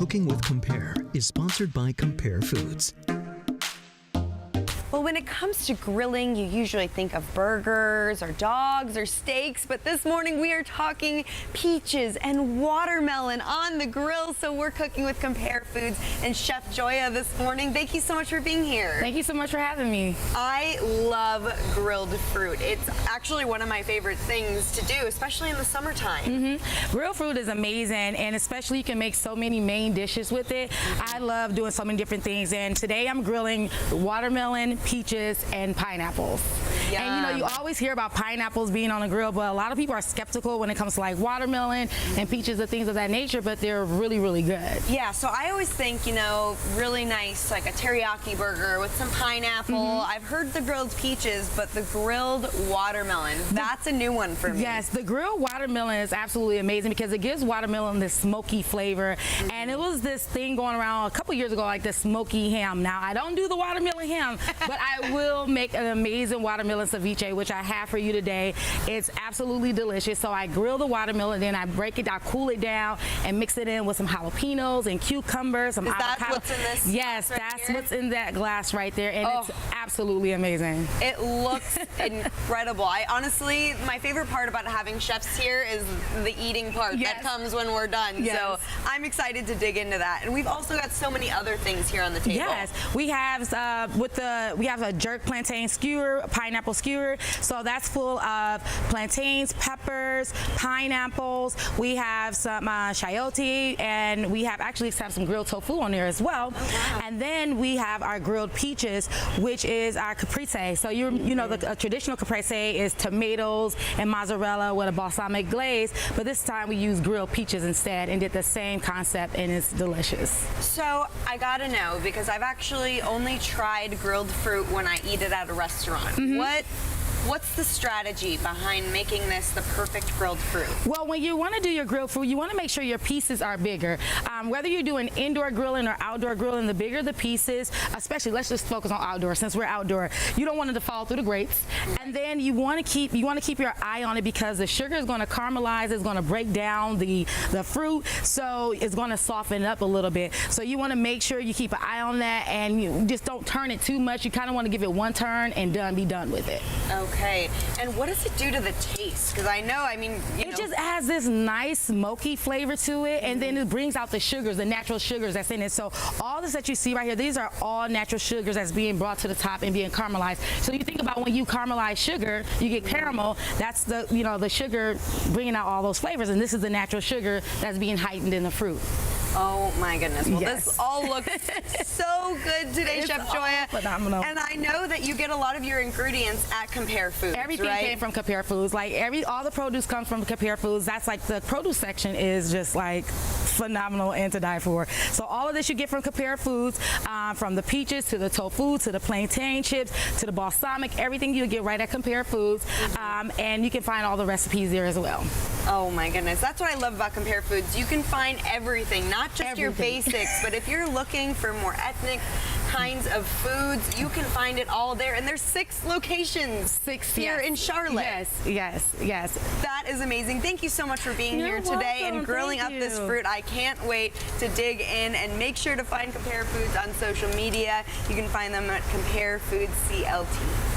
Cooking with Compare is sponsored by Compare Foods. Well, when it comes to grilling, you usually think of burgers or dogs or steaks, but this morning we are talking peaches and watermelon on the grill. So we're cooking with Compare Foods and Chef Joya this morning. Thank you so much for being here. Thank you so much for having me. I love grilled fruit. It's actually one of my favorite things to do, especially in the summertime. Grilled fruit is amazing, and especially you can make so many main dishes with it. I love doing so many different things, and today I'm grilling watermelon, peaches, and pineapples. Yum. And you know, you always hear about pineapples being on the grill, but a lot of people are skeptical when it comes to like watermelon and peaches and things of that nature, but they're really, really good. Yeah, so I always think, you know, really nice, like a teriyaki burger with some pineapple. I've heard the grilled peaches, but the grilled watermelon, that's a new one for me. Yes, the grilled watermelon is absolutely amazing because it gives watermelon this smoky flavor. And it was this thing going around a couple years ago, like the smoky ham. Now, I don't do the watermelon ham, but I will make an amazing watermelon ceviche, which I have for you today. It's absolutely delicious. So I grill the watermelon, then I break it, I cool it down, and mix it in with some jalapenos and cucumbers, some avocado. Is that what's in this? Yes, right that's here? what's in that glass right there, and it's absolutely amazing. It looks incredible. I honestly, my favorite part about having chefs here is the eating part that comes when we're done. Yes. So I'm excited to dig into that. And we've also got so many other things here on the table. Yes, we have we have a jerk plantain skewer, a pineapple skewer. So that's full of plantains, peppers, pineapples. We have some chayote, and we have actually some grilled tofu on there as well. Oh, wow. And then we have our grilled peaches, which is our caprese. So you know, the traditional caprese is tomatoes and mozzarella with a balsamic glaze, but this time we use grilled peaches instead and did the same concept, and it's delicious. So I gotta know, because I've actually only tried grilled fruit when I eat it at a restaurant. What's the strategy behind making this the perfect grilled fruit? Well, when you want to do your grilled fruit, you want to make sure your pieces are bigger. Whether you're doing indoor grilling or outdoor grilling, the bigger the pieces, especially, let's just focus on outdoor since we're outdoor. You don't want it to fall through the grates. And then you want to keep your eye on it because the sugar is going to caramelize, it's going to break down the fruit, so it's going to soften it up a little bit. So you want to make sure you keep an eye on that, and you just don't turn it too much. You kind of want to give it one turn and be done with it. Okay, and what does it do to the taste? Because I know, it just adds this nice smoky flavor to it, and then it brings out the sugars, the natural sugars that's in it. So all this that you see right here, these are all natural sugars that's being brought to the top and being caramelized. So you think about when you caramelize sugar, you get caramel. That's the sugar bringing out all those flavors, and this is the natural sugar that's being heightened in the fruit. Oh my goodness. Well, Yes. this all looks so good today, It's Chef Joya. phenomenal. And I know that you get a lot of your ingredients at Compare Foods, Everything right? came from Compare Foods. Like all the produce comes from Compare Foods. That's like the produce section is just like phenomenal and to die for. So all of this you get from Compare Foods, from the peaches to the tofu to the plantain chips to the balsamic. Everything you get right at Compare Foods, and you can find all the recipes there as well. Oh my goodness. That's what I love about Compare Foods. You can find everything, not just your Everything. basics, but if you're looking for more ethnic kinds of foods, you can find it all there. And there's 6 locations here in Charlotte. Yes. That is amazing. Thank you so much for being here today and grilling up this fruit. I can't wait to dig in, and make sure to find Compare Foods on social media. You can find them at Compare Foods CLT.